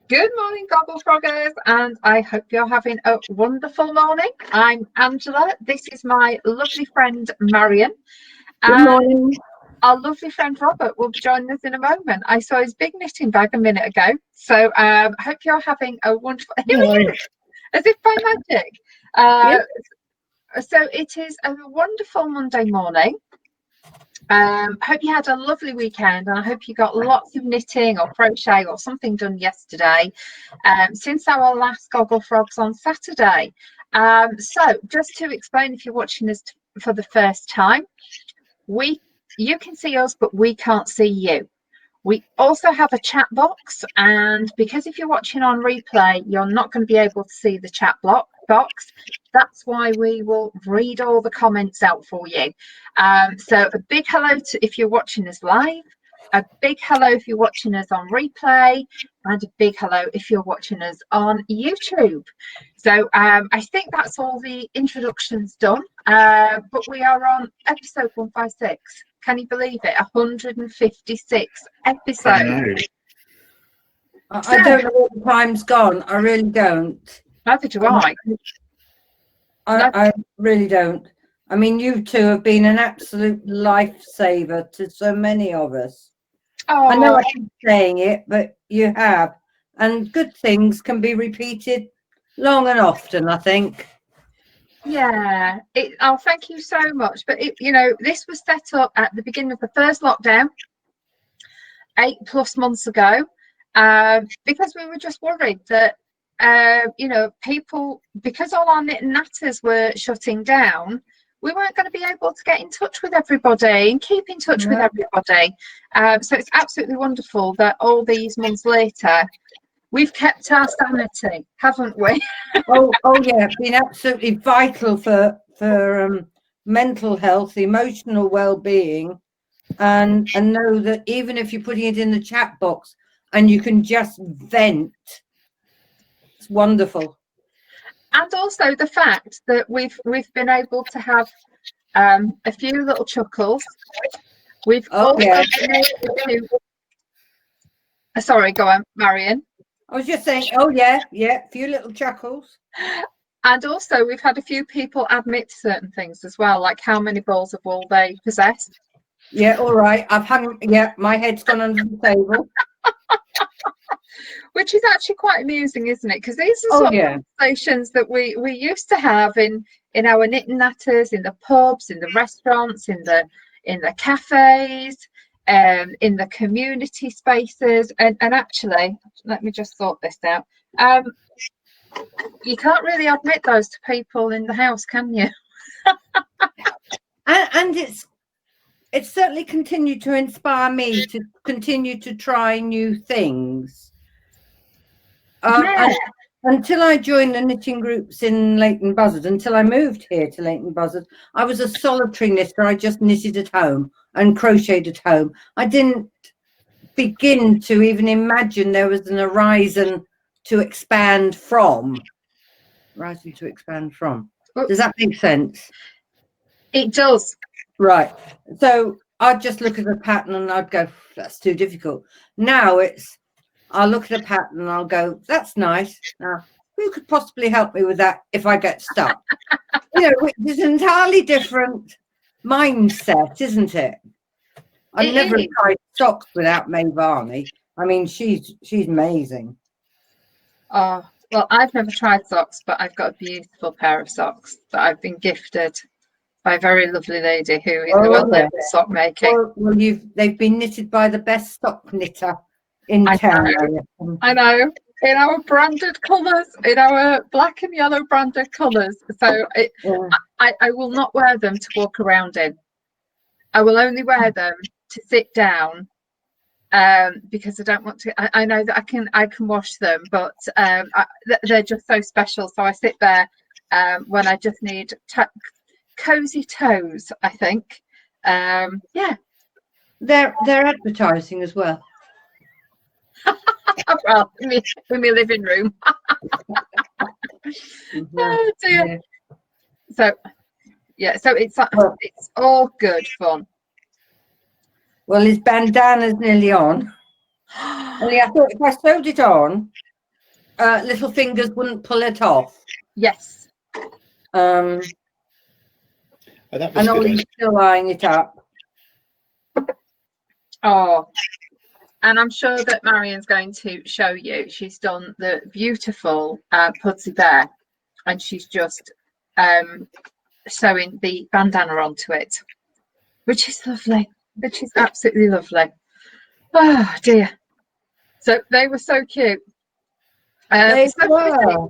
Good morning, Gogglefroggers, and I hope you're having a wonderful morning. I'm Angela. This is my lovely friend Marion, Good and morning. our lovely friend Robert will be joining us in a moment. I saw his big knitting bag a minute ago, so hope you're having a wonderful. Here he Morning. is, as if by magic. Yeah. Uh, so it is a wonderful Monday morning. Hope you had a lovely weekend, and I hope you got lots of knitting or crochet or something done yesterday since our last Goggle Frogs on Saturday. So just to explain, if you're watching us for the first time, you can see us, but we can't see you. We also have a chat box, and because if you're watching on replay, you're not going to be able to see the chat box. That's why we will read all the comments out for you. So a big hello to if you're watching us live, a big hello if you're watching us on replay, and a big hello if you're watching us on YouTube. So I think that's all the introductions done, but we are on episode 156. Can you believe it? 156 episodes. I know. I don't know what the time's gone. I really don't. Neither do I. I really don't. I mean, you two have been an absolute lifesaver to so many of us. Oh, I know I keep saying it, but you have. And good things can be repeated long and often, I think. yeah. Thank you so much. But this was set up at the beginning of the first lockdown, 8+ months ago, because we were just worried that people, because all our knit and natters were shutting down, we weren't going to be able to get in touch with everybody and keep in touch with everybody. So it's absolutely wonderful that all these months later, we've kept our sanity, haven't we? Oh yeah, been absolutely vital for mental health, emotional well-being, and know that even if you're putting it in the chat box and you can just vent, it's wonderful. And also the fact that we've been able to have a few little chuckles. We've also been able to. Sorry, go on, Marion. I was just saying, oh yeah, a few little chuckles. And also, we've had a few people admit certain things as well, like how many balls of wool they possess. Yeah, all right. I've hung. Yeah, my head's gone under the table. Which is actually quite amusing, isn't it? Because these are sort of conversations that we used to have in our knit and natters, in the pubs, in the restaurants, in the cafes, in the community spaces. And actually, let me just sort this out. You can't really admit those to people in the house, can you? And it's certainly continued to inspire me to continue to try new things. Until I joined the knitting groups in Leighton Buzzard, until I moved here to Leighton Buzzard, I was a solitary knitter. I just knitted at home and crocheted at home. I didn't begin to even imagine there was an horizon to expand from. Does that make sense? It does. Right. So I'd just look at the pattern and I'd go, that's too difficult. Now I'll look at a pattern and I'll go, that's nice. Now, who could possibly help me with that if I get stuck? Which is an entirely different mindset, isn't it? I've never tried socks without May Varney. I mean, she's amazing. Oh, well, I've never tried socks, but I've got a beautiful pair of socks that I've been gifted by a very lovely lady who is well known for sock making. Well, they've been knitted by the best sock knitter in town. I know. In our branded colours, in our black and yellow branded colours. So I will not wear them to walk around in. I will only wear them to sit down, because I don't want to. I know that I can wash them, but they're just so special. So I sit there when I just need cozy toes, I think. Yeah. They're advertising as well. Well, in my living room. Oh dear. Yeah. So it's all good fun. Well, his bandana's nearly on. Only I thought if I sewed it on, little fingers wouldn't pull it off. Yes. Oh, that was And good. Ollie's still eyeing it up. Oh, and I'm sure that Marion's going to show you. She's done the beautiful Pudsey Bear, and she's just sewing the bandana onto it, which is lovely, which is absolutely lovely. Oh dear. So they were so cute. They So were.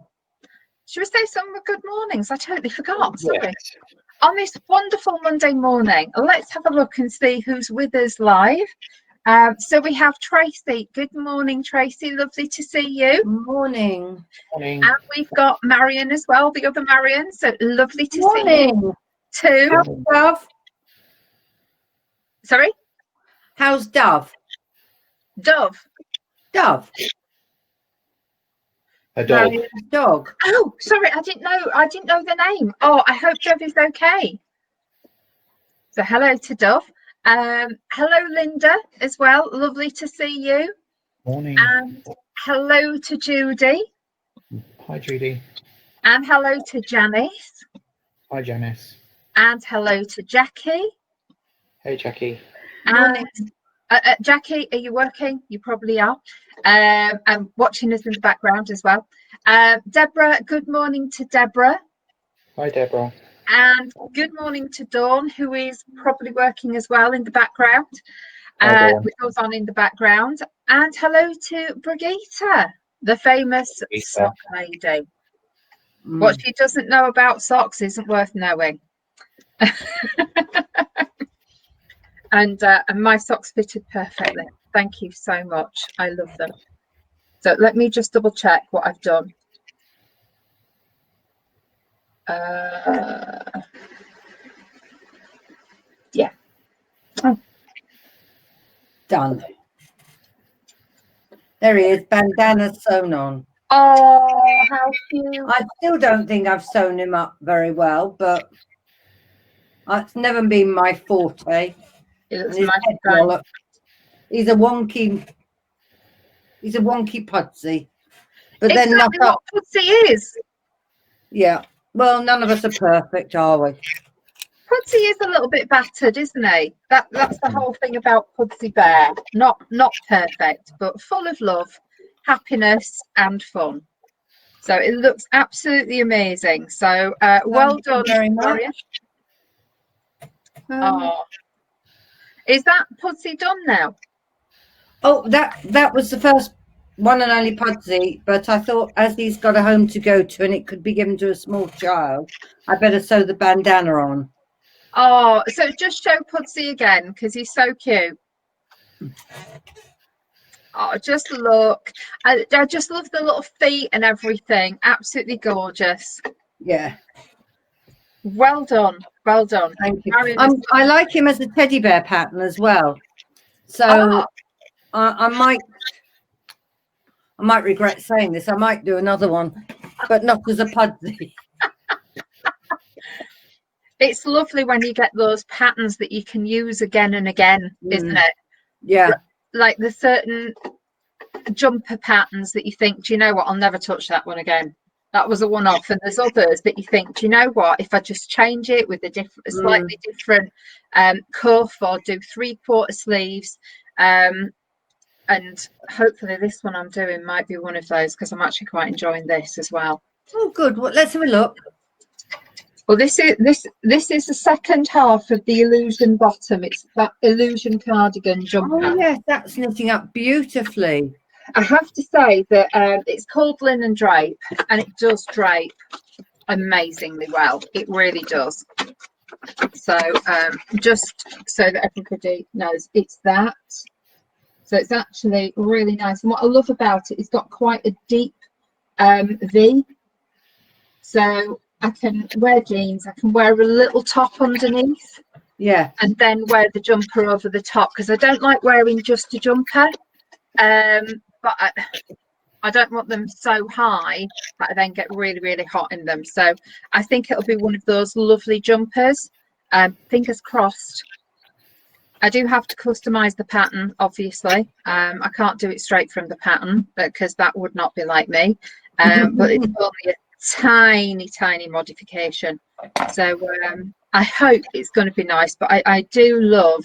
should we say some good mornings? I totally forgot. Sorry. Yes. On this wonderful Monday morning, let's have a look and see who's with us live. So we have Tracy. Good morning, Tracy. Lovely to see you. Morning. Morning. And we've got Marion as well, the other Marion. So lovely to see Morning. you too. How's Dove? Sorry, How's Dove? Dove. Dove. A dog. Marion's dog. Oh, sorry, I didn't know the name. Oh, I hope Dove is okay. So hello to Dove. Hello, Linda, as well. Lovely to see you. Morning. And hello to Judy. Hi, Judy. And hello to Janice. Hi, Janice. And hello to Jackie. Hey, Jackie. And Jackie, are you working? You probably are. And watching us in the background as well. Deborah, good morning to Deborah. Hi, Deborah. And good morning to Dawn, who is probably working as well in the background. Hi, Dawn. Which goes on in the background. And hello to Brigitte, the famous sock lady. What she doesn't know about socks isn't worth knowing. And my socks fitted perfectly. Thank you so much. I love them. So let me just double check what I've done. Yeah. Oh. Done. There he is, bandana sewn on. Oh, how cute. I still don't think I've sewn him up very well, but it's never been my forte. It looks And his head wallop. He's a wonky pudsey. But then exactly what Pudsey is. Yeah. Well, none of us are perfect, are we? Pudsey is a little bit battered, isn't he? That's the whole thing about Pudsey Bear. Not perfect, but full of love, happiness, and fun. So it looks absolutely amazing. So well done, very much. Marion. Is that Pudsey done now? Oh, that was the first one and only Pudsey, but I thought as he's got a home to go to and it could be given to a small child, I better sew the bandana on. Oh, so just show Pudsey again because he's so cute. Oh, just look. I just love the little feet and everything. Absolutely gorgeous. Yeah. Well done. Well done. Thank you. I like him as a teddy bear pattern as well. So I might regret saying this. I might do another one, but not as a Pudsey. It's lovely when you get those patterns that you can use again and again, isn't it? Yeah. Like the certain jumper patterns that you think, do you know what, I'll never touch that one again. That was a one-off. And there's others that you think, do you know what, if I just change it with a slightly different cuff or do 3/4 sleeves, and hopefully this one I'm doing might be one of those because I'm actually quite enjoying this as well. Oh, good. Well, let's have a look. Well, this is the second half of the illusion bottom. It's that illusion cardigan jumper. Oh yes, that's knitting up beautifully. I have to say that it's called linen drape, and it does drape amazingly well. It really does. So just so that everybody knows, it's that. So it's actually really nice. And what I love about it, it's got quite a deep V. So I can wear jeans, I can wear a little top underneath. Yeah. And then wear the jumper over the top because I don't like wearing just a jumper. But I don't want them so high that I then get really, really hot in them. So I think it'll be one of those lovely jumpers. Fingers crossed. I do have to customize the pattern, obviously. I can't do it straight from the pattern because that would not be like me. but it's only a tiny modification. So I hope it's going to be nice. But I do love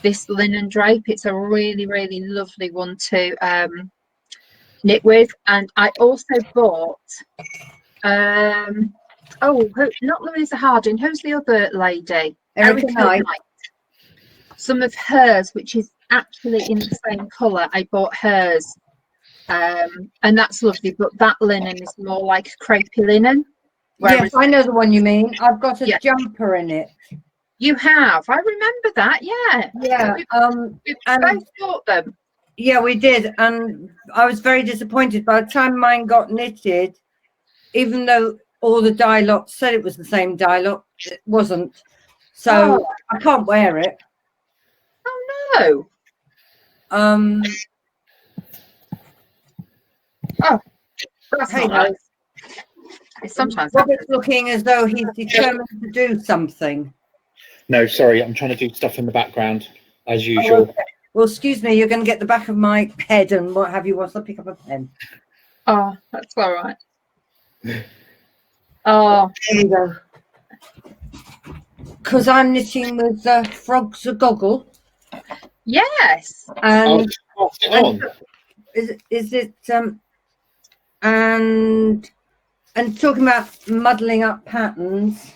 this linen drape. It's a really lovely one to knit with. And I also bought not Louisa Harding, who's the other lady? Erica Knight. Some of hers, which is actually in the same colour. I bought hers, and that's lovely, but that linen is more like crepey linen. Yes, I know the one you mean. I've got a jumper in it. You have? I remember that, yeah. Yeah. We both bought them. Yeah, we did, and I was very disappointed. By the time mine got knitted, even though all the dye lots said it was the same dye lot, it wasn't. So I can't wear it. Oh no. That's not nice. Sometimes Robert's looking as though he's determined to do something. No, sorry, I'm trying to do stuff in the background as usual. Oh, okay. Well, excuse me, you're going to get the back of my head and what have you. Whilst I pick up a pen. Oh, that's all right. Oh, there we go. Because I'm knitting with Frogs a Goggle. Yes. And is it and talking about muddling up patterns,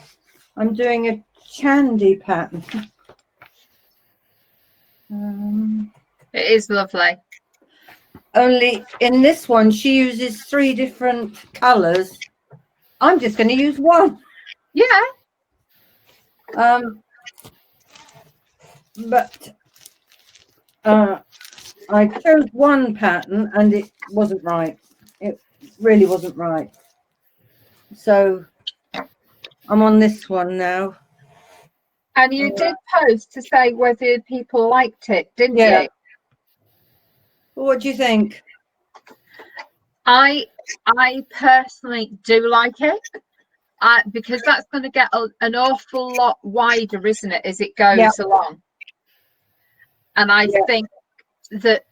I'm doing a Chandy pattern. It is lovely. Only in this one, she uses 3 different colours. I'm just going to use one. Yeah. But I chose one pattern and it wasn't right. It really wasn't right. So I'm on this one now. And you did post to say whether people liked it, didn't you? What do you think? I personally do like it. Because that's going to get an awful lot wider, isn't it, as it goes along? And I think that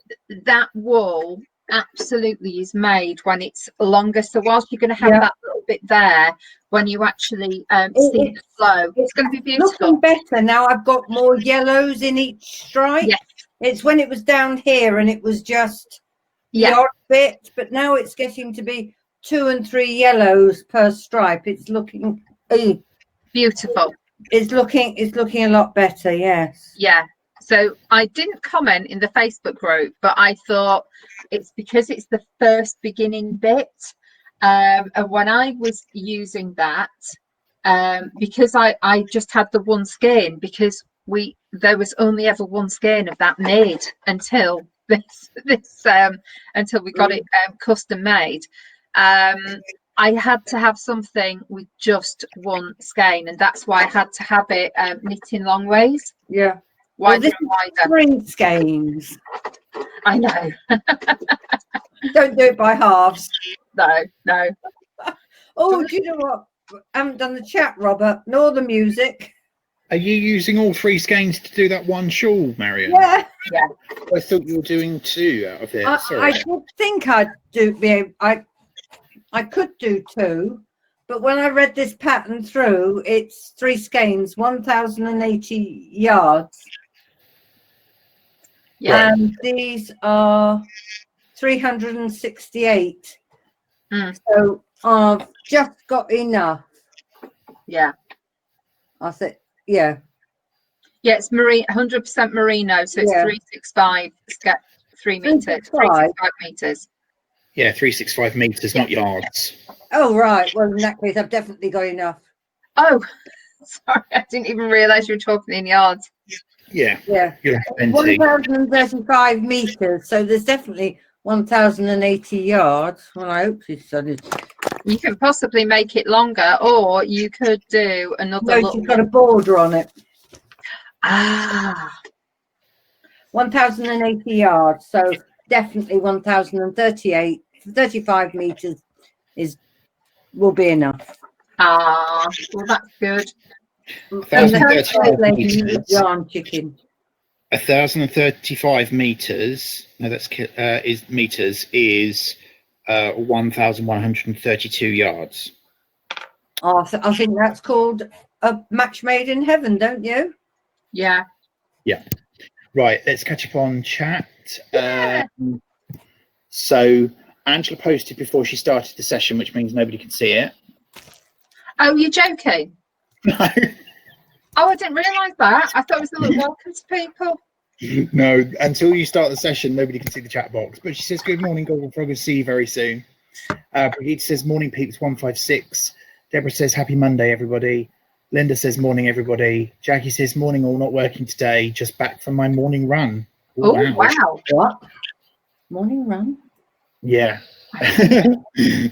wool absolutely is made when it's longer. So whilst you're going to have that little bit there, when you actually see the flow, it's going to be beautiful. Looking better now. I've got more yellows in each stripe. Yes. It's when it was down here and it was just the odd bit, but now it's getting to be 2 and 3 yellows per stripe. It's looking beautiful. It's looking a lot better. Yes. Yeah. So I didn't comment in the Facebook group, but I thought it's because it's the first beginning bit. And when I was using that, because I just had the one skein, because there was only ever one skein of that made until until we got it custom made. I had to have something with just one skein, and that's why I had to have it knitting long ways. Yeah. Wider and wider. 3 skeins. I know. Don't do it by halves. No. Oh, do you know what? I haven't done the chat, Robert, nor the music. Are you using all 3 skeins to do that one shawl, Marion? Yeah. I thought you were doing 2 out of it. I did think I'd I could do 2, but when I read this pattern through, it's 3 skeins, 1,080 yards. Yeah. And these are 368. So I've just got enough. Yeah. I said, yeah. Yeah, it's 100% merino, so it's 365 3 meters. 365 meters. Yeah, 365 meters, not yards. Oh right. Well, in that case, I've definitely got enough. Oh, sorry, I didn't even realise you were talking in yards. Yeah. Yeah. 1,035 meters. So there's definitely 1,080 yards. Well, I hope she's done it. You can possibly make it longer, or you could do another. No, she's got a border on it. 1,080 yards. So definitely 1,035 meters will be enough. Well, that's good. 1,035 meters. Yarn chicken. 1,035 meters. No, that's is meters is 1,132 yards. I think that's called a match made in heaven, don't you? Yeah. Right, let's catch up on chat. Yeah. So Angela posted before she started the session, which means nobody can see it. Oh, you're joking? No, Oh, I didn't realise that. I thought it was a little welcome to people. no, until you start the session, nobody can see the chat box. But she says, good morning, Gogglefrogs, see you very soon. Brigitte says, morning, peeps, 156. Deborah says, happy Monday, everybody. Linda says, morning, everybody. Jackie says, morning, all, not working today, just back from my morning run. Oh, wow. What? Morning run? Yeah.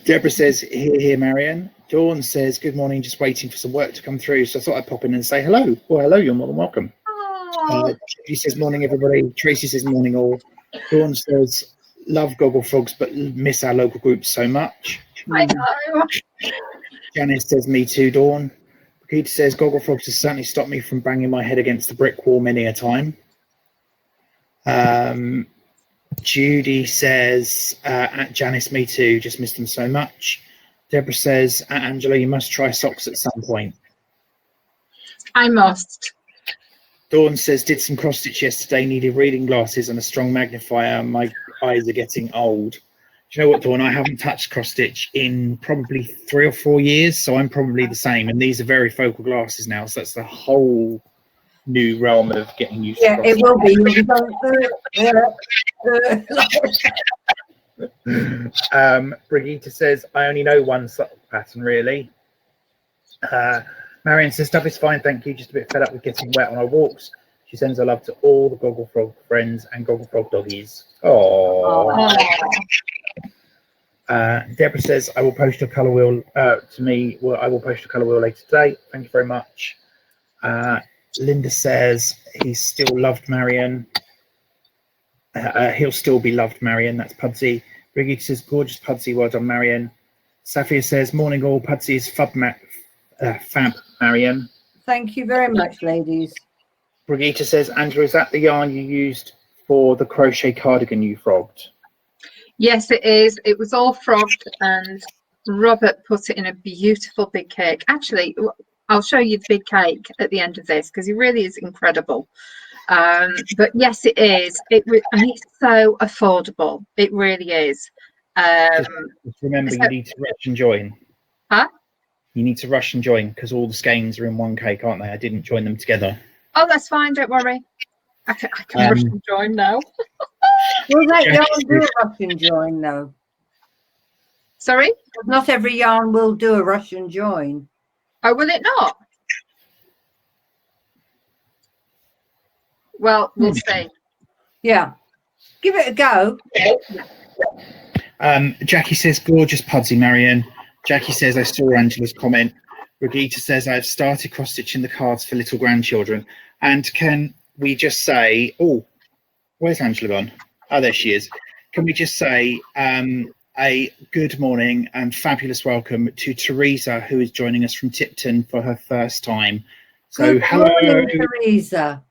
Deborah says, here, Marianne. Dawn says, good morning, just waiting for some work to come through. So I thought I'd pop in and say hello. Well, hello, you're more than welcome. Oh, She says, morning, everybody. Tracy says, morning, all. Dawn says, love Gogglefrogs, but miss our local groups so much. I know. Janice says, me too, Dawn. Brigitte says, Gogglefrogs has certainly stopped me from banging my head against the brick wall many a time. Judy says, at Janice, me too, just missed them so much. Deborah says, at Angela, you must try socks at some point. I must. Dawn says, did some cross stitch yesterday, needed reading glasses and a strong magnifier. My eyes are getting old. Do you know what, Dawn? I haven't touched cross stitch in probably 3 or 4 years, so I'm probably the same. And these are very focal glasses now, so that's the whole new realm of getting used to cross it will be. Brigitte says, I only know one sock pattern, really. Marion says, stuff is fine, thank you. Just a bit fed up with getting wet on our walks. She sends her love to all the Gogglefrog friends and Gogglefrog doggies. Oh. Deborah says, I will post your colour wheel to me. Well, I will post your colour wheel later today. Thank you very much. Linda says, he's still loved Marion. He'll still be loved, Marion. That's Pudsey. Brigitte says, gorgeous Pudsey. Well done, Marion. Safia says, morning all. Pudsey is fab, Marion. Thank you very much, ladies. Brigitte says, Angela, is that the yarn you used for the crochet cardigan you frogged? Yes, it is. It was all frogged and Robert put it in a beautiful big cake. Actually, I'll show you the big cake at the end of this because it really is incredible. But yes, it is. And it's so affordable. It really is. Just remember, you need to rush and join. Huh? You need to rush and join because all the skeins are in one cake, aren't they? I didn't join them together. Oh, that's fine. Don't worry. I can rush and join now. Will that yarn do a rush and join, though? Sorry? Not every yarn will do a rush and join. Oh, will it not? Well, we'll see. Yeah. Give it a go. Jackie says, gorgeous Pudsey, Marion. Jackie says, I saw Angela's comment. Brigitte says, I've started cross-stitching the cards for little grandchildren. And can we just say, oh, where's Angela gone? Oh, there she is. Can we just say a good morning and fabulous welcome to Teresa, who is joining us from Tipton for her first time. So good hello, morning, Teresa.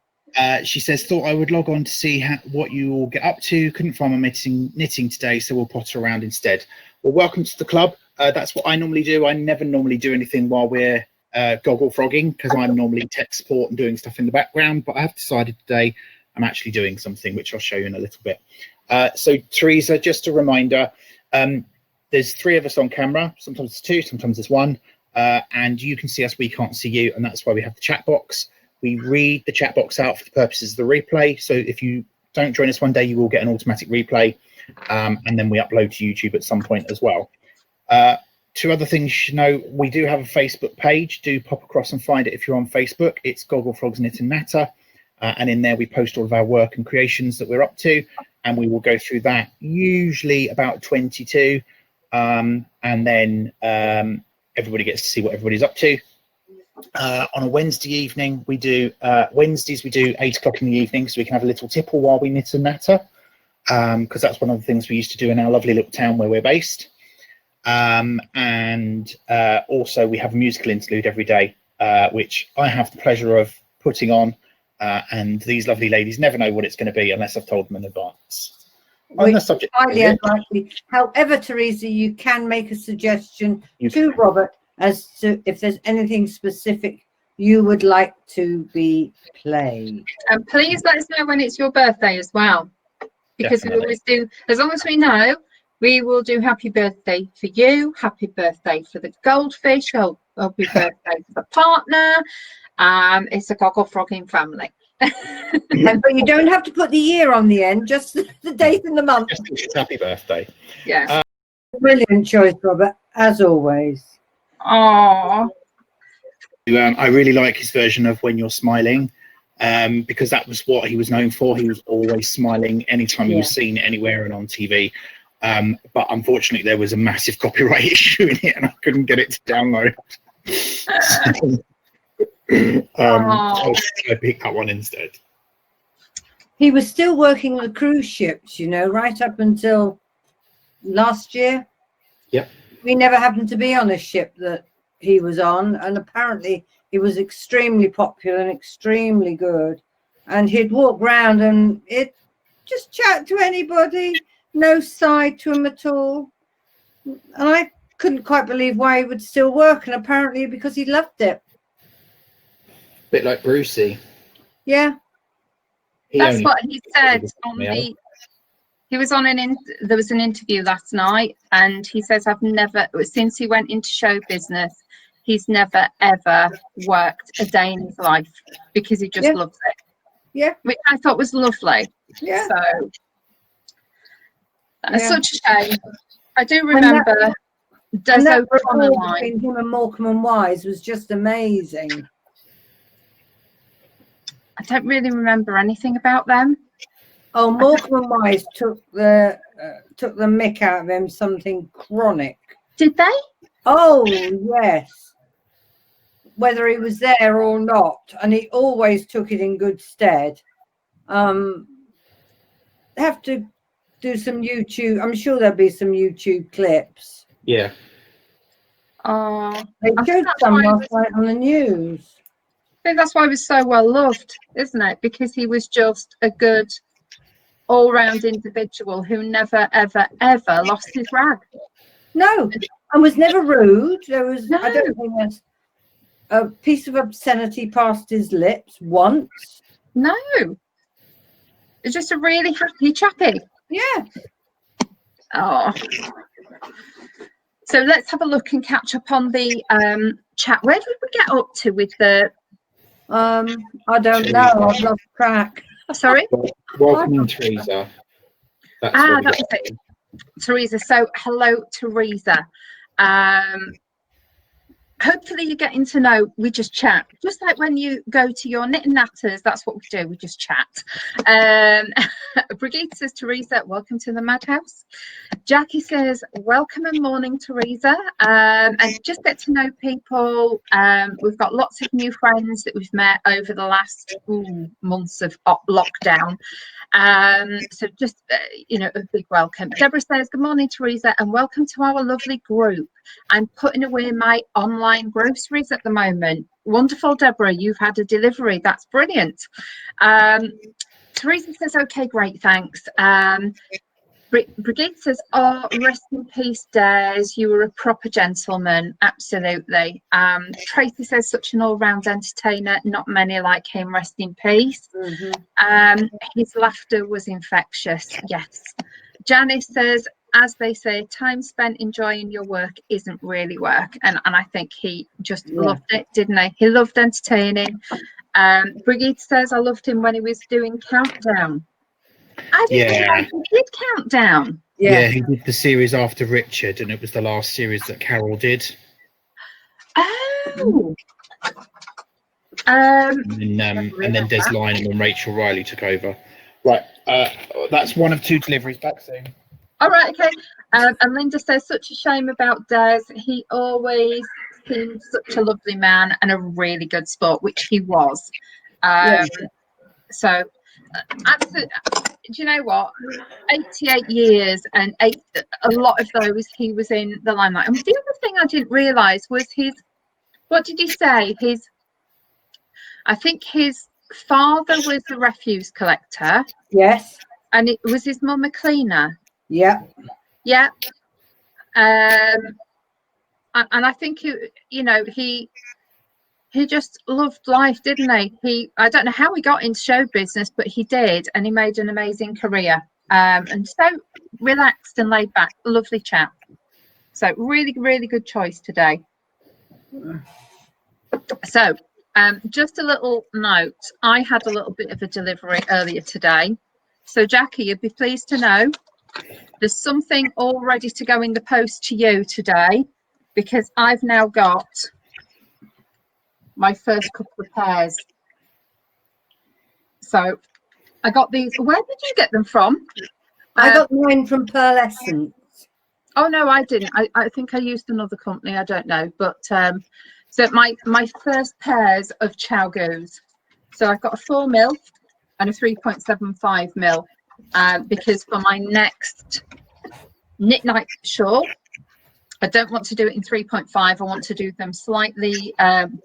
She says, thought I would log on to see what you all get up to. Couldn't find my knitting today, so we'll potter around instead. Well, welcome to the club. That's what I normally do. I never normally do anything while we're gogglefrogging because I'm normally tech support and doing stuff in the background, but I have decided today I'm actually doing something, which I'll show you in a little bit. So Teresa, just a reminder, there's 3 of us on camera. Sometimes it's 2, sometimes it's 1, and you can see us, we can't see you, and that's why we have the chat box. We read the chat box out for the purposes of the replay. So if you don't join us one day, you will get an automatic replay, and then we upload to YouTube at some point as well. 2 other things you should know, we do have a Facebook page. Do pop across and find it if you're on Facebook. It's Gogglefrogs Knit and Natter, and in there we post all of our work and creations that we're up to, and we will go through that, usually about 22, and then everybody gets to see what everybody's up to. On a Wednesday evening, we do Wednesdays, we do 8 o'clock in the evening, so we can have a little tipple while we knit and natter, because that's one of the things we used to do in our lovely little town where we're based. And also we have a musical interlude every day, which I have the pleasure of putting on, and these lovely ladies never know what it's going to be unless I've told them in advance. On the which subject, highly unlikely. However, Teresa, you can make a suggestion to Robert as to if there's anything specific you would like to be played. And please let us know when it's your birthday as well, because we always do, as long as we know, we will do happy birthday for you, happy birthday for the goldfish, or happy birthday for the partner. It's a Gogglefrogging family. But you don't have to put the year on the end, just the date and the month. Just happy birthday. Yeah. Brilliant choice, Robert, as always. Oh. I really like his version of When You're Smiling, because that was what he was known for. He was always smiling anytime he was seen anywhere and on TV. But unfortunately, there was a massive copyright issue in it, and I couldn't get it to download. I picked that one instead. He was still working on cruise ships, you know, right up until last year. Yep. We never happened to be on a ship that he was on, and apparently he was extremely popular and extremely good. And he'd walk round and it just chat to anybody, no side to him at all. And I couldn't quite believe why he would still work, and apparently because he loved it. Bit like Brucey. Yeah. That's what he said on the. He was on there was an interview last night, and he says, "I've never, since he went into show business, he's never ever worked a day in his life because he just loves it." Yeah, which I thought was lovely. Yeah. So that's such a shame. I do remember that rapport between him and Morecambe and Wise was just amazing. I don't really remember anything about them. Oh, Morecambe and Wise took the mick out of him, something chronic. Did they? Oh, yes. Whether he was there or not, and he always took it in good stead. Have to do some YouTube. I'm sure there'll be some YouTube clips. Yeah. They showed some last night on the news. I think that's why he was so well loved, isn't it? Because he was just a good all-round individual who never, ever, ever lost his rag. No, and was never rude. There was, No. I don't think there's a piece of obscenity past his lips once. No. It's just a really happy chappy. Yeah. Oh. So let's have a look and catch up on the chat. Where did we get up to with the... I don't know. I've lost track. Sorry? Welcome, Teresa. That was it. Teresa. So hello, Teresa. Hopefully you're getting to know, we just chat. Just like when you go to your knit and natters, that's what we do, we just chat. Brigitte says, Teresa, welcome to the madhouse. Jackie says, welcome and morning, Teresa. And just get to know people. We've got lots of new friends that we've met over the last months of lockdown. So just, a big welcome. Deborah says, good morning, Teresa, and welcome to our lovely group. I'm putting away my online groceries at the moment. Wonderful, Deborah. You've had a delivery. That's brilliant. Teresa says, okay, great, thanks. Brigitte says, oh, rest in peace, Des. You were a proper gentleman. Absolutely. Tracy says, such an all-round entertainer. Not many like him. Rest in peace. Mm-hmm. His laughter was infectious. Yes. Janice says, as they say, time spent enjoying your work isn't really work. And I think he just loved it, didn't he? He loved entertaining. Brigitte says, I loved him when he was doing Countdown. I didn't know he did Countdown. Yeah, he did the series after Richard, and it was the last series that Carol did. Oh. And then Des Lynam and Rachel Riley took over. Right, that's one of two deliveries. Back soon. All right, okay. And Linda says, such a shame about Des. He always seemed such a lovely man and a really good sport, which he was. So, absolutely. Do you know what? 88 years and a lot of those he was in the limelight. And the other thing I didn't realise was what did he say? I think his father was a refuse collector. Yes. and it was his mum a cleaner. Yeah. Yeah. And I think he just loved life, didn't he? I don't know how he got into show business, but he did, and he made an amazing career. And so relaxed and laid back, lovely chap. So really, really good choice today. So just a little note, I had a little bit of a delivery earlier today. So Jackie, you'd be pleased to know there's something all ready to go in the post to you today, because I've now got my first couple of pairs. So I got these. Where did you get them from? I got mine from Pearlescence. Oh no, I didn't. I think I used another company. I don't know, but so my first pairs of chow goos. So I've got a 4mm and a 3.75mm, because for my next knit night shawl, I don't want to do it in 3.5. I want to do them slightly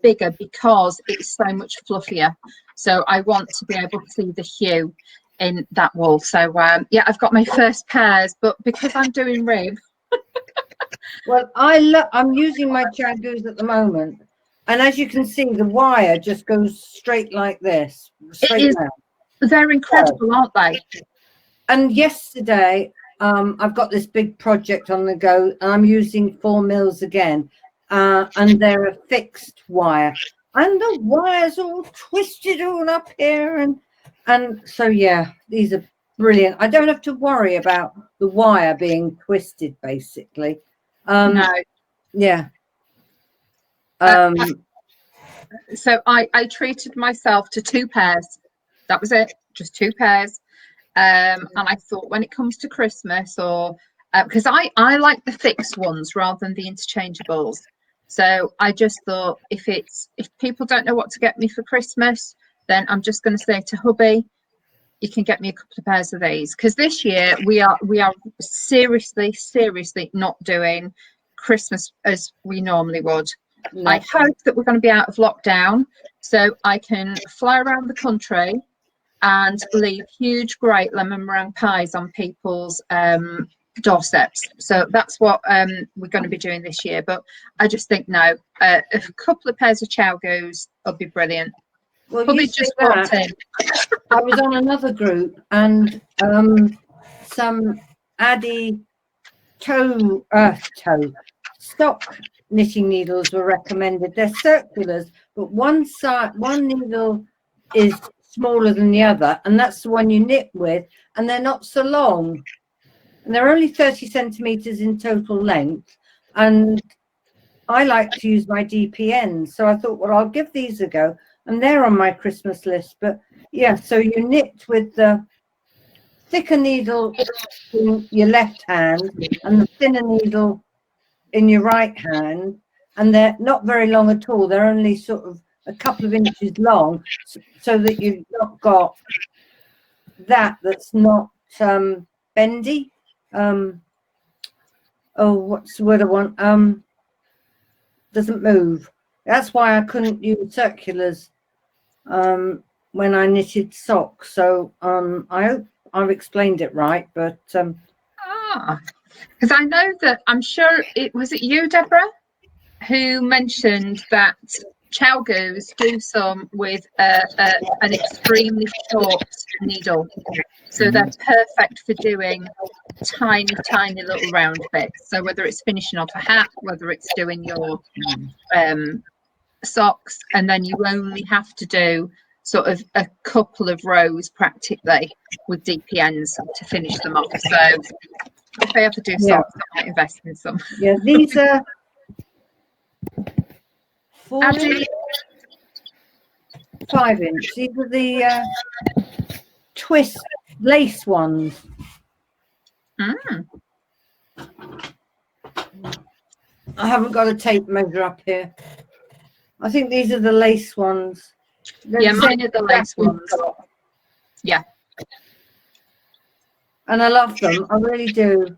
bigger because it's so much fluffier. So I want to be able to see the hue in that wool. So yeah, I've got my first pairs, but because I'm doing rib. Well, I'm using my Chagoos at the moment, and as you can see, the wire just goes straight like this. Straight down. They're incredible, aren't they? And yesterday, I've got this big project on the go, and I'm using 4mm again, and they're a fixed wire, and the wire's all twisted all up here, and so yeah, these are brilliant. I don't have to worry about the wire being twisted, basically. No. Yeah. So I treated myself to 2 pairs. That was it, just 2 pairs. And I thought, when it comes to Christmas, or because I like the fixed ones rather than the interchangeables. So I just thought, if people don't know what to get me for Christmas, then I'm just going to say to hubby, you can get me a couple of pairs of these, because this year we are seriously not doing Christmas as we normally would. No. I hope that we're going to be out of lockdown so I can fly around the country and leave huge great lemon meringue pies on people's doorsteps. So that's what we're going to be doing this year. But I just think a couple of pairs of chow goos would be brilliant. Well, you just walked in. I was on another group, and some Addy stock knitting needles were recommended. They're circulars, but one needle is smaller than the other, and that's the one you knit with, and they're not so long, and they're only 30 centimeters in total length, and I like to use my DPN, so I thought, well, I'll give these a go, and they're on my Christmas list. But yeah, so you knit with the thicker needle in your left hand and the thinner needle in your right hand, and they're not very long at all. They're only sort of a couple of inches long, so that you've not got that's not bendy. Oh, what's the word I want? Doesn't move. That's why I couldn't use circulars when I knitted socks. So I hope I've explained it right, but because I know that, I'm sure it was you, Deborah, who mentioned that chow goos do some with an extremely short needle, so they're perfect for doing tiny little round bits. So whether it's finishing off a hat, whether it's doing your socks, and then you only have to do sort of a couple of rows practically with DPNs to finish them off. So if I ever do socks, I might invest in some. Yeah, these are 5 inch. These are the twist lace ones. I haven't got a tape measure up here. I think these are the lace ones. Yeah, mine are the lace ones. Yeah. And I love them. I really do.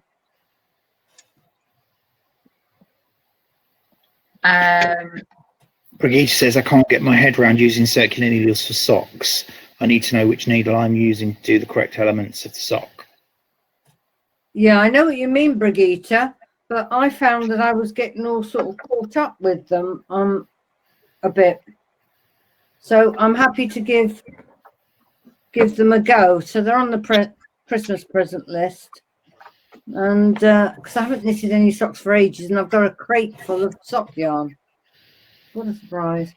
Brigitte says, I can't get my head around using circular needles for socks. I need to know which needle I'm using to do the correct elements of the sock. Yeah, I know what you mean, Brigitte, but I found that I was getting all sort of caught up with them a bit. So I'm happy to give them a go. So they're on the Christmas present list. And because I haven't knitted any socks for ages, and I've got a crate full of sock yarn. What a surprise.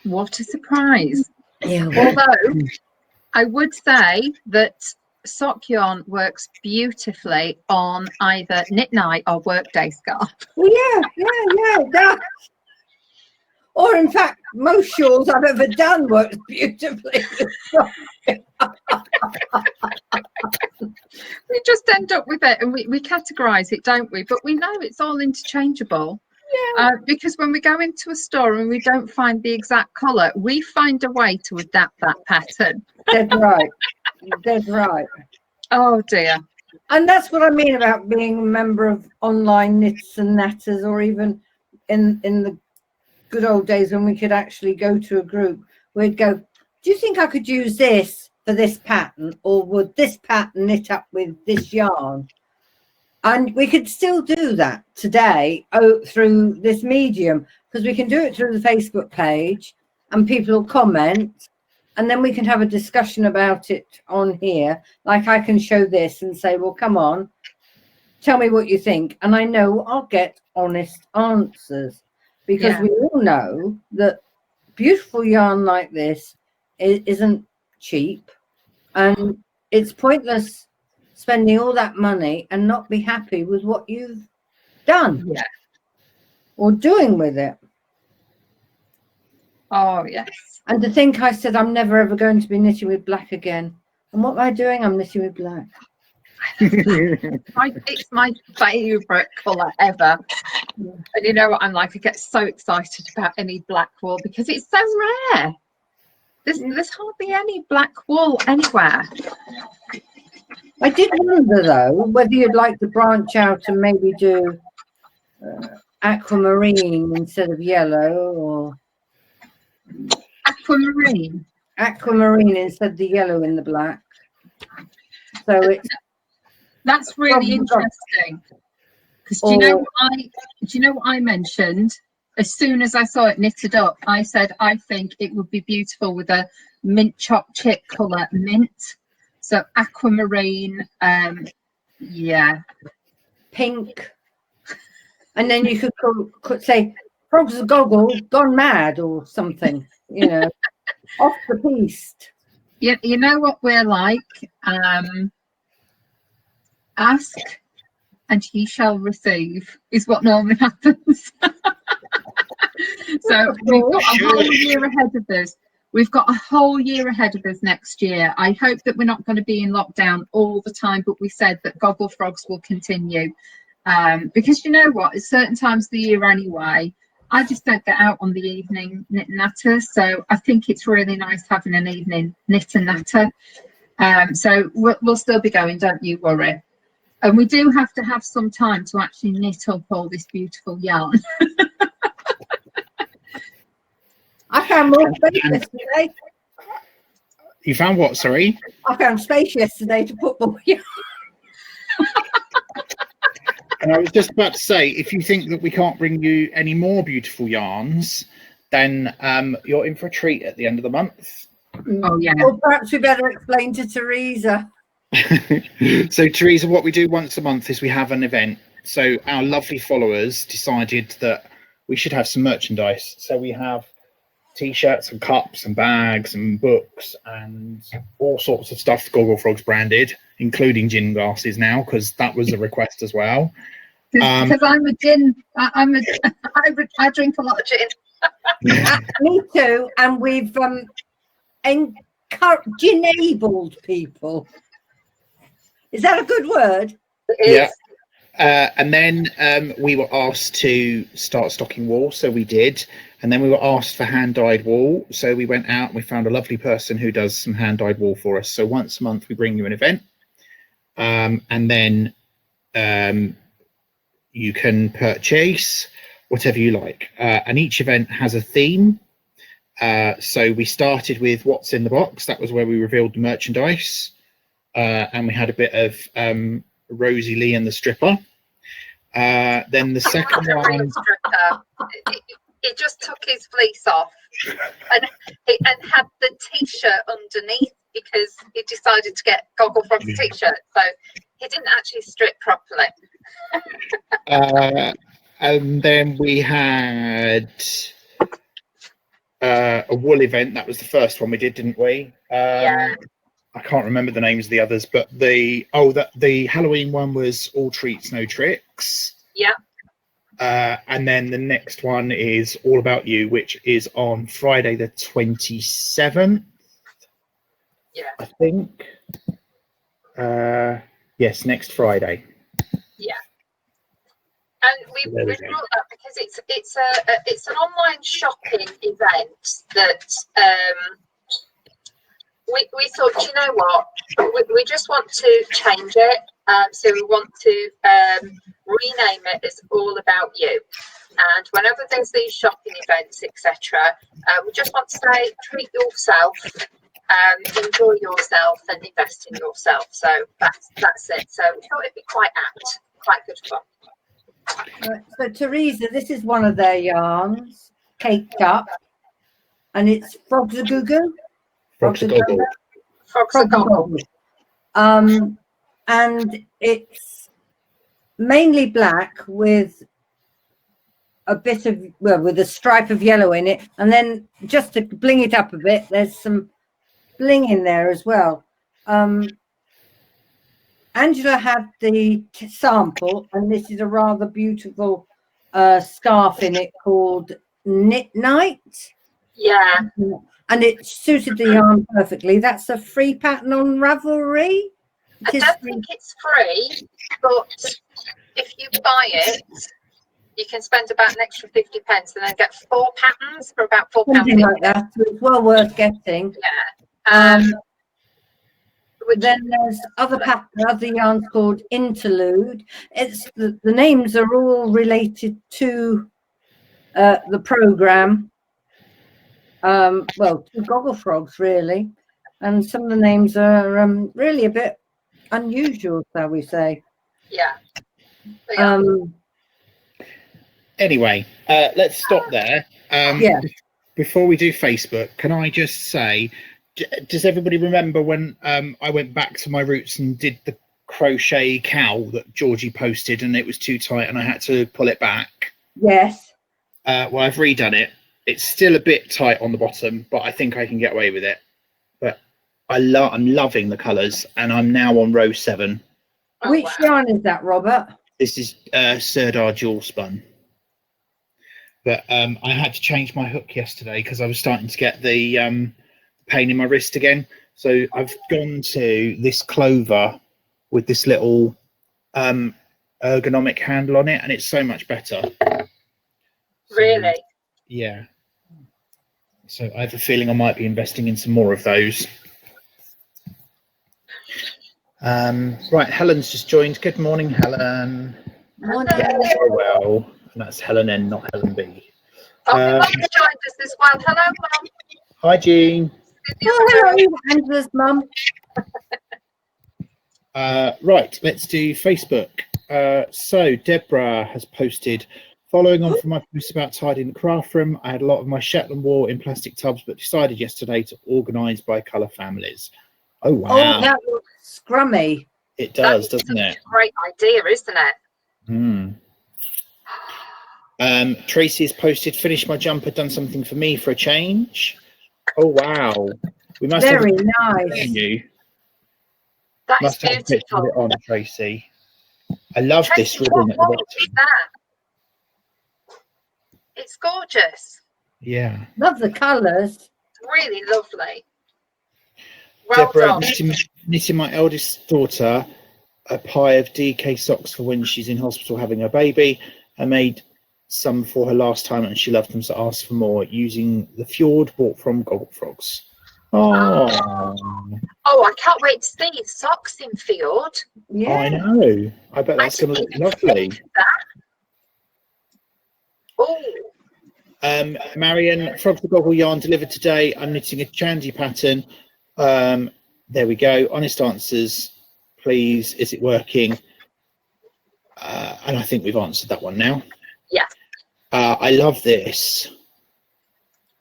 What a surprise. Yeah. Although I would say that sock yarn works beautifully on either knit night or workday scarf. Well, yeah. That. Or in fact, most shawls I've ever done works beautifully. We just end up with it and we categorize it, don't we? But we know it's all interchangeable. Yeah. Because when we go into a store and we don't find the exact colour, we find a way to adapt that pattern. That's right. That's right. Oh dear. And that's what I mean about being a member of online knits and natters, or even in the good old days when we could actually go to a group. We'd go, do you think I could use this for this pattern, or would this pattern knit up with this yarn? And we could still do that today through this medium, because we can do it through the Facebook page and people will comment, and then we can have a discussion about it on here. Like I can show this and say, well, come on, tell me what you think. And I know I'll get honest answers, because we all know that beautiful yarn like this isn't cheap, and it's pointless spending all that money and not be happy with what you've done or doing with it. Oh yes. And to think I said I'm never ever going to be knitting with black again, and what am I doing? I'm knitting with black. It's my favourite colour ever. And you know what I'm like? I get so excited about any black wool because it's so rare. There's hardly any black wool anywhere. I did wonder though whether you'd like to branch out and maybe do aquamarine instead of yellow, or Aquamarine. Aquamarine instead of the yellow in the black. So that's really interesting. Because do you know what I mentioned? As soon as I saw it knitted up, I said I think it would be beautiful with a mint choc chip colour mint. So aquamarine, pink, and then you could say frogs of goggle gone mad or something, you know, off the piste. You know what we're like. Ask and he shall receive is what normally happens. So we've got a whole year ahead of us. We've got a whole year ahead of us next year. I hope that we're not going to be in lockdown all the time, but we said that Gogglefrogs will continue. Because you know what, at certain times of the year anyway, I just don't get out on the evening knit and natter. So I think it's really nice having an evening knit and natter. So we'll still be going, don't you worry. And we do have to have some time to actually knit up all this beautiful yarn. I found more space yesterday. You found what, sorry? I found space yesterday to put more yarn. And I was just about to say, if you think that we can't bring you any more beautiful yarns, then you're in for a treat at the end of the month. Oh, yeah. Or perhaps we better explain to Teresa. So, Teresa, what we do once a month is we have an event. So our lovely followers decided that we should have some merchandise. So we have T-shirts and cups and bags and books and all sorts of stuff Gogglefrogs branded, including gin glasses now, because that was a request as well. Because I'm a gin, I drink a lot of gin. Me too, and we've enabled people. Is that a good word? Yeah. And then we were asked to start stocking wool, so we did. And then we were asked for hand-dyed wool, so we went out and we found a lovely person who does some hand-dyed wool for us. So once a month we bring you an event, and then you can purchase whatever you like. And each event has a theme. So we started with what's in the box. That was where we revealed the merchandise, and we had a bit of Rosie Lee and the stripper. Then the second one, he just took his fleece off and had the t-shirt underneath because he decided to get Gogglefrogs t-shirt, so he didn't actually strip properly. and then we had a wool event. That was the first one we did, didn't we? Yeah. I can't remember the names of the others, but the Halloween one was All Treats, No Tricks. Yeah. And then the next one is All About You, which is on Friday the 27th. Yeah. I think. Yes, next Friday. Yeah. And we brought that because it's an online shopping event that we thought, you know what, we just want to change it. So we want to rename it as All About You. And whenever there's these shopping events, etc., we just want to say, treat yourself, enjoy yourself, and invest in yourself. So that's it. So we thought it'd be quite apt, quite good fun. So Teresa, this is one of their yarns, caked up, and it's Frogs a Goo Goo. Frogs a Goggle. Frogs a Goggle. And it's mainly black with a bit of, well, with a stripe of yellow in it, and then just to bling it up a bit, there's some bling in there as well. Angela had the sample, and this is a rather beautiful scarf in it called Knit Night. Yeah. And it suited the yarn perfectly. That's a free pattern on Ravelry. I don't think it's free, but if you buy it, you can spend about an extra 50 pence and then get 4 patterns for about £4. Something like that. So it's well worth getting. Yeah. Then there's other yarns called Interlude. It's the names are all related to the program. Well, to Gogglefrogs really, and some of the names are really a bit unusual, shall we say? Yeah. Anyway, let's stop there. Yeah. Before we do Facebook, can I just say, does everybody remember when I went back to my roots and did the crochet cowl that Georgie posted and it was too tight and I had to pull it back? Yes. Well, I've redone it. It's still a bit tight on the bottom, but I think I can get away with it. But I'm loving the colours, and I'm now on row 7. Oh, which wow. yarn is that, Robert? This is Sirdar Jewel Spun. But I had to change my hook yesterday because I was starting to get the pain in my wrist again. So I've gone to this clover with this little ergonomic handle on it, and it's so much better. Really? So, yeah. So I have a feeling I might be investing in some more of those. Right, Helen's just joined. Good morning, Helen. Morning. Oh, well, and that's Helen N, not Helen B. Mum's joined us as well. Hello, Mum. Hi, Jean. Oh, hello, Angela's mum. Right, let's do Facebook. So Deborah has posted, following on from my post about tidying the craft room, I had a lot of my Shetland wool in plastic tubs, but decided yesterday to organise by colour families. Oh, wow. Oh, that looks scrummy. It does, doesn't it? Great idea, isn't it? Tracy's posted, finished my jumper, done something for me for a change. Oh, wow. We must Very have nice. you. That Must is have a picture of beautiful. it on, Tracy. I love this ribbon at the What is bottom. that? It's gorgeous. Yeah. Love the colours. Really lovely. Well Deborah, done. knitting my eldest daughter a pie of DK socks for when she's in hospital having her baby. I made some for her last time and she loved them, so asked for more using the Fjord bought from Gogglefrogs. Oh, I can't wait to see your socks in Fjord. Yeah. I know. I bet that's going to look lovely. Oh, Marion, Frogs the Goggle yarn delivered today. I'm knitting a Chandy pattern. There we go. Honest answers, please. Is it working? And I think we've answered that one now. Yeah. I love this.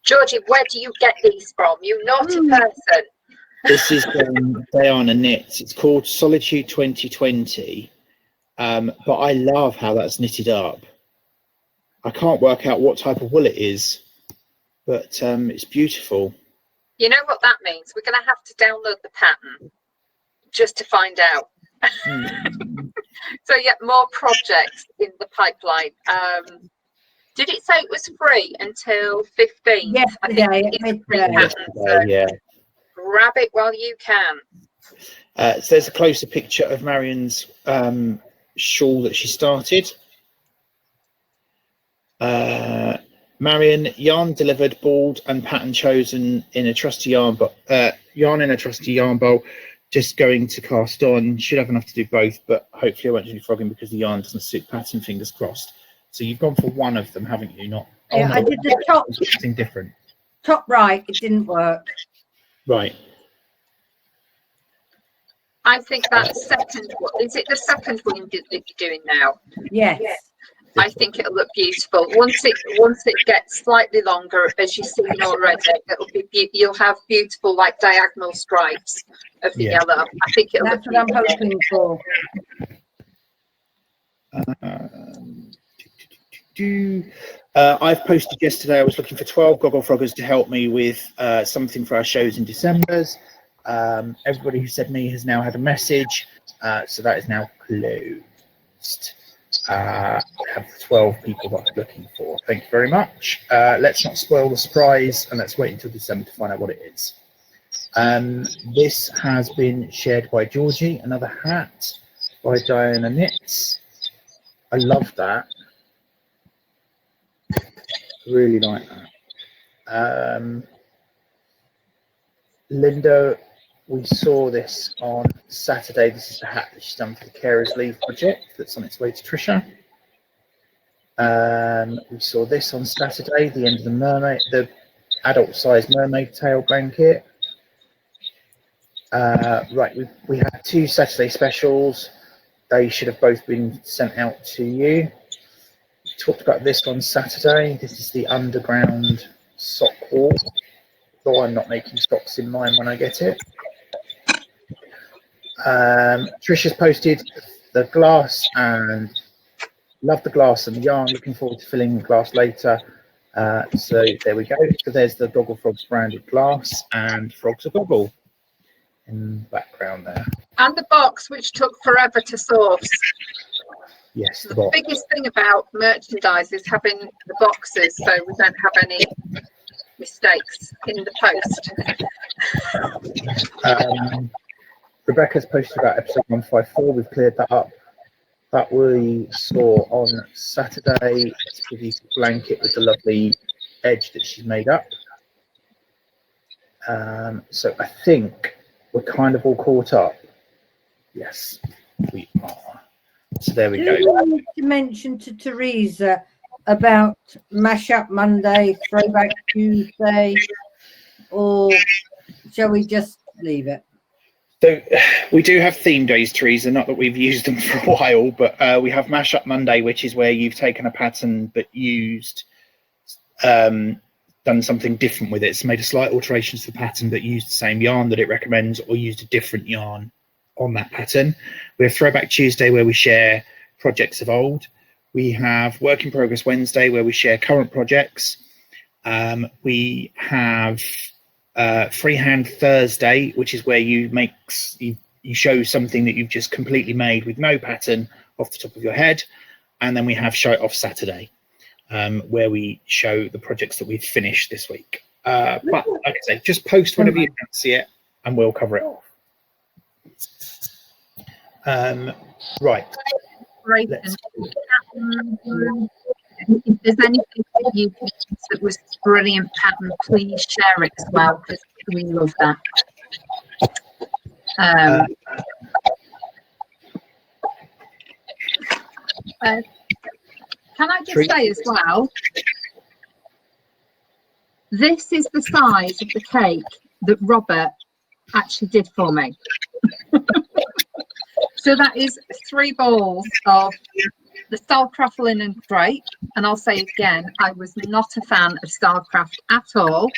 Georgie, where do you get these from? You naughty person. This is Diana Knits. It's called Solitude 2020. But I love how that's knitted up. I can't work out what type of wool it is, but it's beautiful. You know what that means? We're going to have to download the pattern just to find out. So yeah, more projects in the pipeline. Did it say it was free until 15th? Yesterday, I think it is a free pattern, so yeah. grab it while you can. So there's a closer picture of Marion's shawl that she started. Marion, yarn delivered, balled and pattern chosen in a trusty yarn, but yarn in a trusty yarn bowl, just going to cast on. Should have enough to do both, but hopefully I won't do frogging because the yarn doesn't suit pattern, fingers crossed. So you've gone for one of them, haven't you? Not Yeah, I did the top, something different. top right, it didn't work. Right. I think that second one, is it the second one that you're doing now? Yes. I think it'll look beautiful. Once it gets slightly longer, as you've seen already, it'll be you'll have beautiful like diagonal stripes of the yellow. I think it'll That's look what I'm hoping for. I've posted yesterday. I was looking for 12 Gogglefroggers to help me with something for our shows in December. Everybody who said me has now had a message, so that is now closed. I have 12 people that I'm looking for. Thank you very much. Let's not spoil the surprise, and let's wait until December to find out what it is. This has been shared by Georgie. Another hat by Diana Knits. I love that. Really like that. Linda, we saw this on Saturday. This is the hat that she's done for the Carers Leave project that's on its way to Trisha. We saw this on Saturday, the end of the mermaid, the adult size mermaid tail blanket. Right, we had 2 Saturday specials. They should have both been sent out to you. We talked about this on Saturday. This is the underground sock wall. Though I'm not making socks in mine when I get it. Trisha's posted the glass and love the glass and the yarn. Looking forward to filling the glass later. So there we go. So there's the Gogglefrogs branded glass and Frogs a Goggle in the background there. and the box, which took forever to source. Yes, The biggest thing about merchandise is having the boxes, so we don't have any mistakes in the post. Rebecca's posted about episode 154. We've cleared that up. That we saw on Saturday. It's a pretty blanket with the lovely edge that she's made up. So I think we're kind of all caught up. Yes, we are. So there we go. Do you need to mention to Teresa about Mash-up Monday, Throwback Tuesday, or shall we just leave it? So we do have theme days, Teresa, not that we've used them for a while, but we have Mash-up Monday, which is where you've taken a pattern but used, done something different with it. So made a slight alterations to the pattern but used the same yarn that it recommends or used a different yarn on that pattern. We have Throwback Tuesday where we share projects of old. We have Work in Progress Wednesday where we share current projects. We have Freehand Thursday, which is where you show something that you've just completely made with no pattern off the top of your head. And then we have Show It Off Saturday, where we show the projects that we've finished this week. But like I say, just post whenever you fancy it and we'll cover it off. Right. Great. If there's anything that you think that was brilliant pattern, please share it as well, because we love that. Can I just say as well, This is the size of the cake that Robert actually did for me. So that is 3 balls of the Starcraft linen crepe. And I'll say again, I was not a fan of Starcraft at all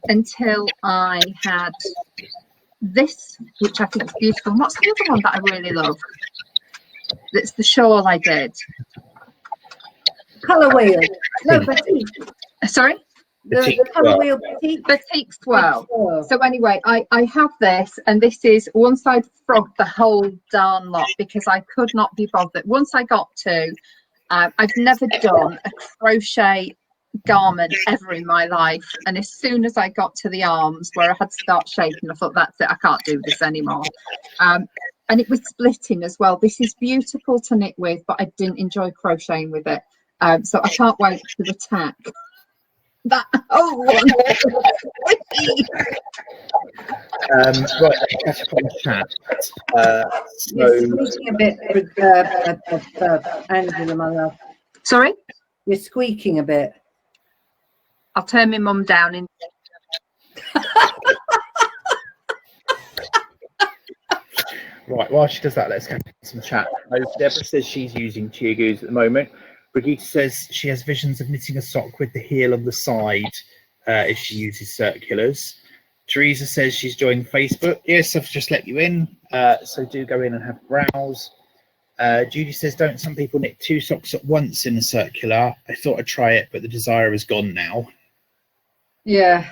until I had this, which I think is beautiful. And what's the other one that I really love? That's the shawl I did. Colour wheel. No, batik. Sorry? The colour wheel batik. Batik swirl. So anyway, I have this, and this is once I'd frogged the whole darn lot because I could not be bothered. Once I got to, I've never done a crochet garment ever in my life, and as soon as I got to the arms where I had to start shaking, I thought, that's it, I can't do this anymore. And it was splitting as well. This is beautiful to knit with, but I didn't enjoy crocheting with it. So I can't wait to attack that whole one. Right, catch up on the chat. You're squeaking a bit, Angela, my love. Sorry? You're squeaking a bit. I'll turn my mum down in. Right, while she does that, let's catch up on some chat. Deborah says she's using Chiagoos at the moment. Brigitte says she has visions of knitting a sock with the heel on the side if she uses circulars. Teresa says she's joined Facebook. Yes, I've just let you in, so do go in and have a browse. Judy says, don't some people knit 2 socks at once in a circular? I thought I'd try it, but the desire is gone now. Yeah.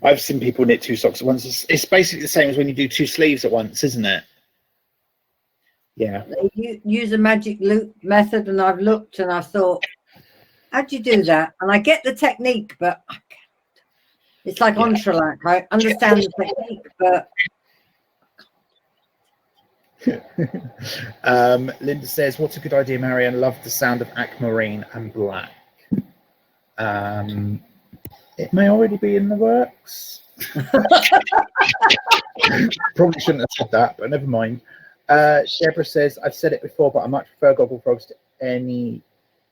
I've seen people knit 2 socks at once. It's basically the same as when you do 2 sleeves at once, isn't it? Yeah. They use a magic loop method, and I've looked and I've thought, how'd you do that? And I get the technique, but I can't. It's like entrelac. I understand the technique, but Linda says, what's a good idea, Marianne? Love the sound of aquamarine and black. It may already be in the works. Probably shouldn't have said that, but never mind. Deborah says, I've said it before, but I much prefer Gogglefrogs to any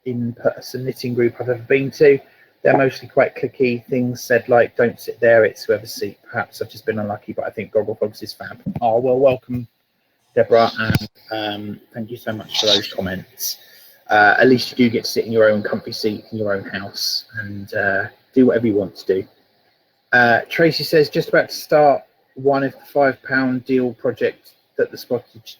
in-person knitting group I've ever been to. They're mostly quite clicky things said like, don't sit there, it's whoever's seat. Perhaps I've just been unlucky, but I think Gogglefrogs is fab. Oh, well, welcome, Deborah, and thank you so much for those comments. At least you do get to sit in your own comfy seat in your own house and do whatever you want to do. Tracy says, just about to start one of the £5 deal project that the Spotted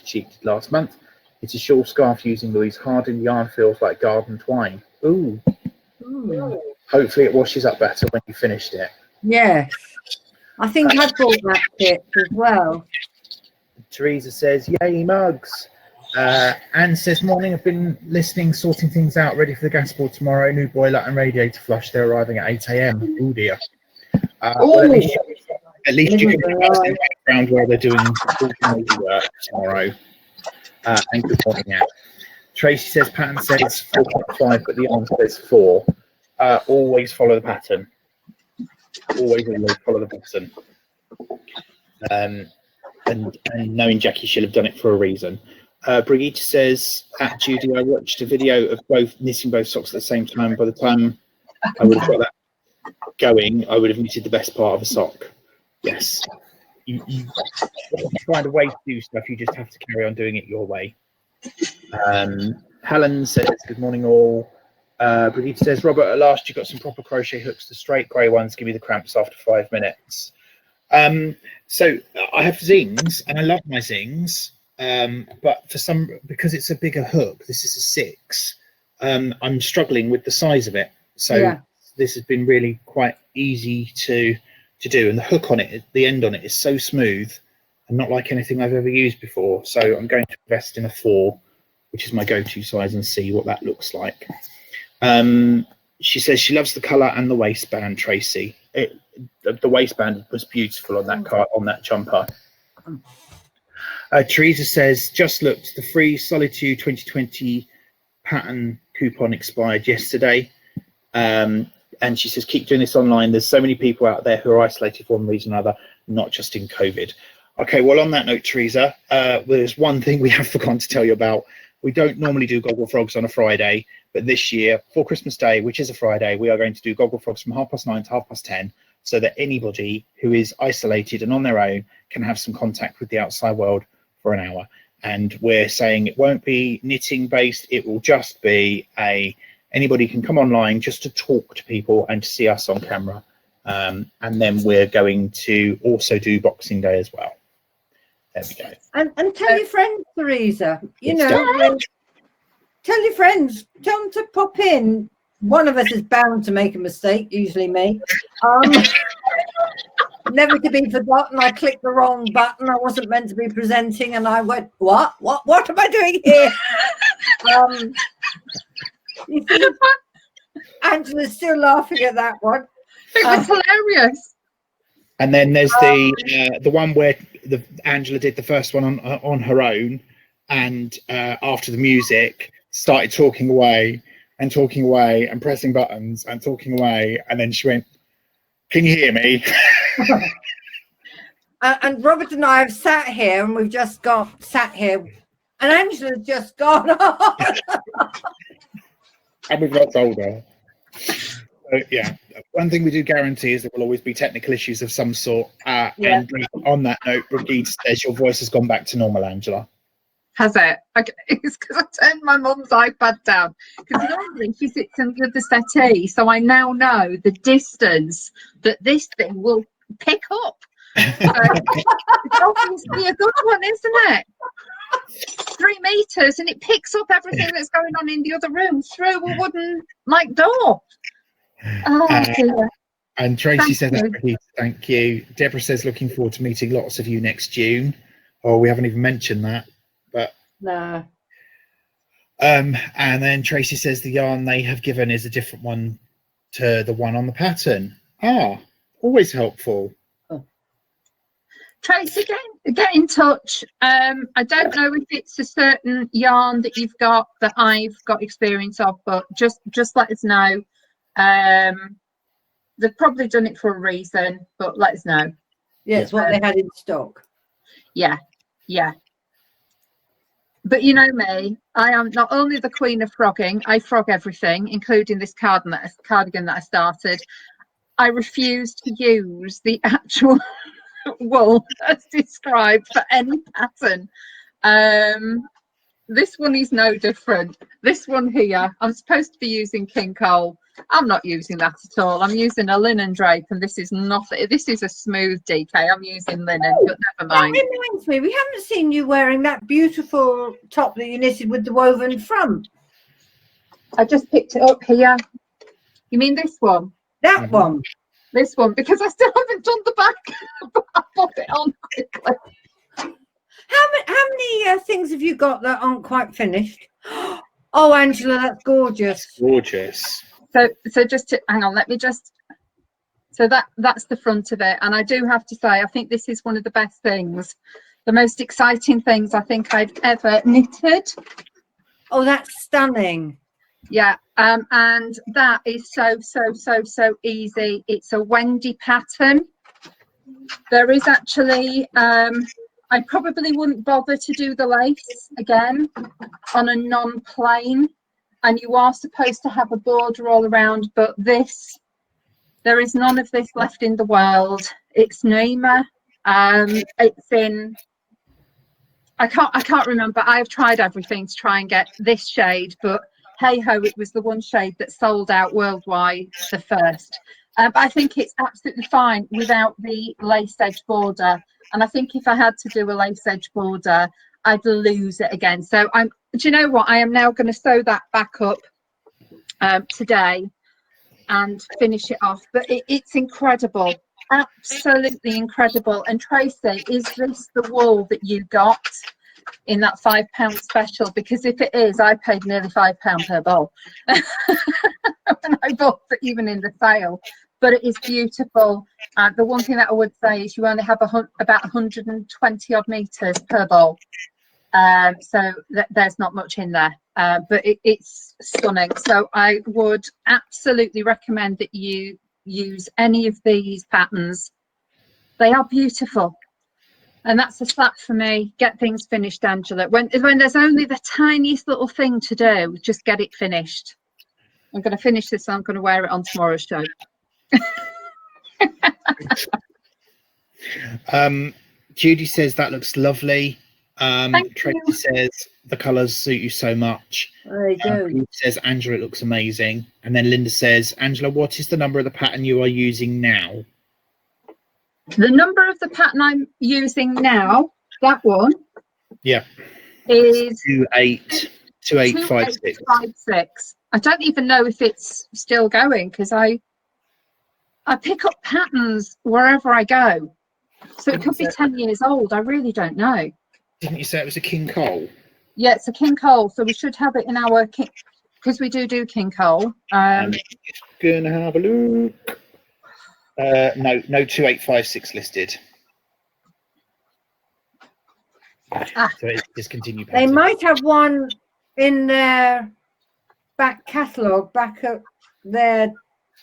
Sheep did last month. It's a shawl scarf using Louise Harding. Yarn feels like garden twine. Ooh. Ooh. Hopefully it washes up better when you finished it. Yeah. I think I bought that kit as well. Teresa says, yay, mugs. Anne says, morning, I've been listening, sorting things out, ready for the gas board tomorrow. New boiler and radiator flush. They're arriving at 8 a.m. Oh, dear. Well, at least you can be in the background while they're doing work tomorrow. And good morning, Anne. Tracy says, pattern says 4.5, but the answer says 4. Always follow the pattern. Always follow the pattern. And knowing Jackie, she'll have done it for a reason. Brigitte says, at Judy, I watched a video of knitting both socks at the same time. By the time I would have got that going, I would have knitted the best part of a sock. Yes. You find a way to do stuff, you just have to carry on doing it your way. Helen says, good morning all. Brigitte says, Robert, at last you got some proper crochet hooks. The straight grey ones give me the cramps after 5 minutes. So I have zings and I love my zings, but because it's a bigger hook, this is a 6, I'm struggling with the size of it. So yeah. This has been really quite easy to do, and the hook on it, the end on it is so smooth and not like anything I've ever used before. So I'm going to invest in a 4, which is my go-to size, and see what that looks like. She says she loves the colour and the waistband, Tracy. The waistband was beautiful on that jumper. Teresa says, just looked, the free Solitude 2020 pattern coupon expired yesterday. And she says, keep doing this online. There's so many people out there who are isolated for one reason or another, not just in COVID. Okay, well, on that note, Teresa, there's one thing we have forgotten to tell you about. We don't normally do Gogglefrogs on a Friday, but this year, for Christmas Day, which is a Friday, we are going to do Gogglefrogs from 9:30 to 10:30, so that anybody who is isolated and on their own can have some contact with the outside world for an hour. And we're saying it won't be knitting based, it will just be anybody can come online just to talk to people and to see us on camera. And then we're going to also do Boxing Day as well. There we go. And tell your friends, Theresa, you Good know, tell your friends, tell them to pop in. One of us is bound to make a mistake, usually me. Never to be forgotten, I clicked the wrong button. I wasn't meant to be presenting, and I went, what am I doing here? You see, Angela's still laughing at that one. It was hilarious. And then there's the one where Angela did the first one on her own, and after the music started talking away and pressing buttons and talking away, and then she went, "Can you hear me?" And Robert and I have sat here, and we've just sat here, and Angela's just gone. And we've not told her. So, yeah, one thing we do guarantee is there will always be technical issues of some sort. And on that note, Brigitte says your voice has gone back to normal, Angela. Has it? Okay. It's because I turned my mum's iPad down. Because normally she sits under the settee, so I now know the distance that this thing will pick up. So it's obviously a good one, isn't it? 3 meters, and it picks up everything that's going on in the other room through a wooden door. Oh dear. And Tracy says, thank you. Deborah says, looking forward to meeting lots of you next June. Oh, we haven't even mentioned that, but no. And then Tracy says the yarn they have given is a different one to the one on the pattern. Always helpful. Tracy, get in touch. I don't know if it's a certain yarn that you've got that I've got experience of, but just let us know. They've probably done it for a reason, but let us know. Yeah, it's what they had in stock. Yeah. But you know me, I am not only the queen of frogging, I frog everything, including this cardigan that I started. I refuse to use the actual wool as described for any pattern. This one is no different. This one here, I'm supposed to be using king coal. I'm not using that at all. I'm using a linen drape, and this is not. This is a smooth DK. I'm using linen, but never mind. That reminds me, we haven't seen you wearing that beautiful top that you knitted with the woven front. I just picked it up here. You mean this one? That one. This one, because I still haven't done the back. But I put it on quickly. How many things have you got that aren't quite finished? Oh, Angela, that's gorgeous. Gorgeous. So just to hang on, let me just. So that's the front of it, and I do have to say, I think this is one of the best things, the most exciting things I think I've ever knitted. Oh, that's stunning. Yeah, and that is so easy. It's a Wendy pattern. There is actually I probably wouldn't bother to do the lace again on a non-plain, and you are supposed to have a border all around, but there is none of this left in the world. It's Naima. It's in, I can't remember. I've tried everything to try and get this shade, but hey ho, it was the one shade that sold out worldwide the first. But I think it's absolutely fine without the lace edge border. And I think if I had to do a lace edge border, I'd lose it again. So do you know what? I am now going to sew that back up today and finish it off. But it's incredible, absolutely incredible. And Tracy, is this the wool that you got in that £5 special? Because if it is, I paid nearly £5 per bowl when I bought it, even in the sale. But it is beautiful. The one thing that I would say is you only have about 120 odd meters per bowl, so there's not much in there, but it's stunning. So I would absolutely recommend that you use any of these patterns. They are beautiful. And that's a slap for me. Get things finished, Angela. When there's only the tiniest little thing to do, just get it finished. I'm going to finish this. I'm going to wear it on tomorrow's show. Judy says that looks lovely. Thank Tracy you. says the colours suit you so much. They do. Ruth says Angela, it looks amazing. And then Linda says, Angela, what is the number of the pattern you are using now? The number of the pattern I'm using now, that one, Yeah, is 2856. 2856. I don't even know if it's still going because I pick up patterns wherever I go. So it could be 10 years old. I really don't know. Didn't you say it was a King Cole? Yeah, it's a King Cole. So we should have it in our king, because we do King Cole. I'm just gonna have a look. No 2856 listed. So it's discontinued. They might have one in their back catalogue, back at their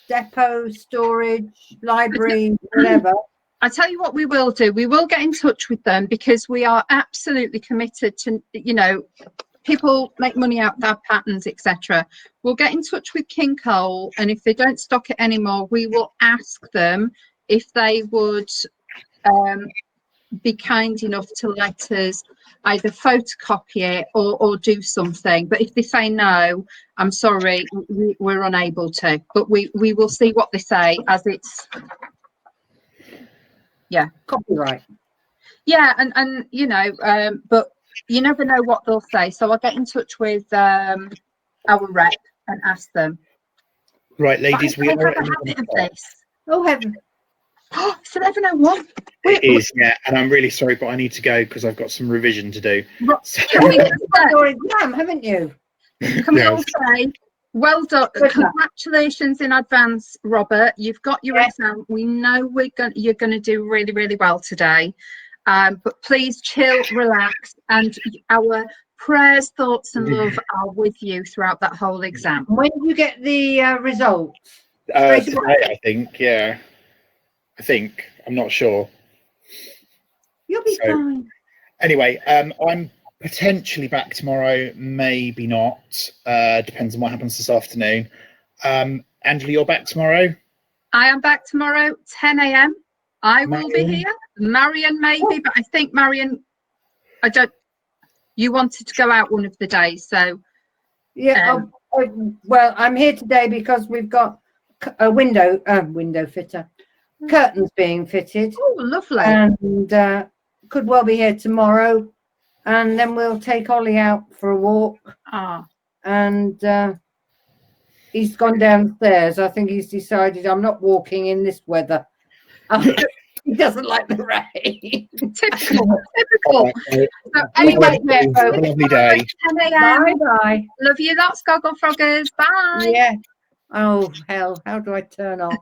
depot, storage, library, whatever. I tell you what we will do. We will get in touch with them because we are absolutely committed to, you know, people make money out of their patterns, etc. We'll get in touch with King Cole, and if they don't stock it anymore, we will ask them if they would be kind enough to let us either photocopy it or do something. But if they say no, I'm sorry, we're unable to. But we will see what they say, as it's Copyright. Yeah, and you know, but you never know what they'll say. So I'll get in touch with our rep and ask them. Right, ladies, But I have a habit of this. Oh, heaven. Oh, it's 11:01. It is, yeah, and I'm really sorry, but I need to go because I've got some revision to do. So, Can we just You've your exam, haven't you? Can we all say, well done, congratulations in advance, Robert. You've got your exam. We know you're going to do really, really well today. But please chill, relax, and our prayers, thoughts, and love are with you throughout that whole exam. When do you get the results? today, I think, yeah. I think. I'm not sure. You'll be fine. Anyway, I'm potentially back tomorrow, maybe not. Depends on what happens this afternoon. Angela, you're back tomorrow? I am back tomorrow, 10 a.m. I will be here. Marion maybe, but I think Marion, you wanted to go out one of the days, so. Yeah, well, I'm here today because we've got a window fitter. Curtains being fitted. Oh, lovely. And could well be here tomorrow. And then we'll take Ollie out for a walk. And he's gone downstairs. I think he's decided I'm not walking in this weather. He doesn't like the rain. Typical. Right, So anyway, have a lovely day. 10 a.m. Bye. Love you. That's Gogglefroggers. Bye. Yeah. Oh, hell. How do I turn off?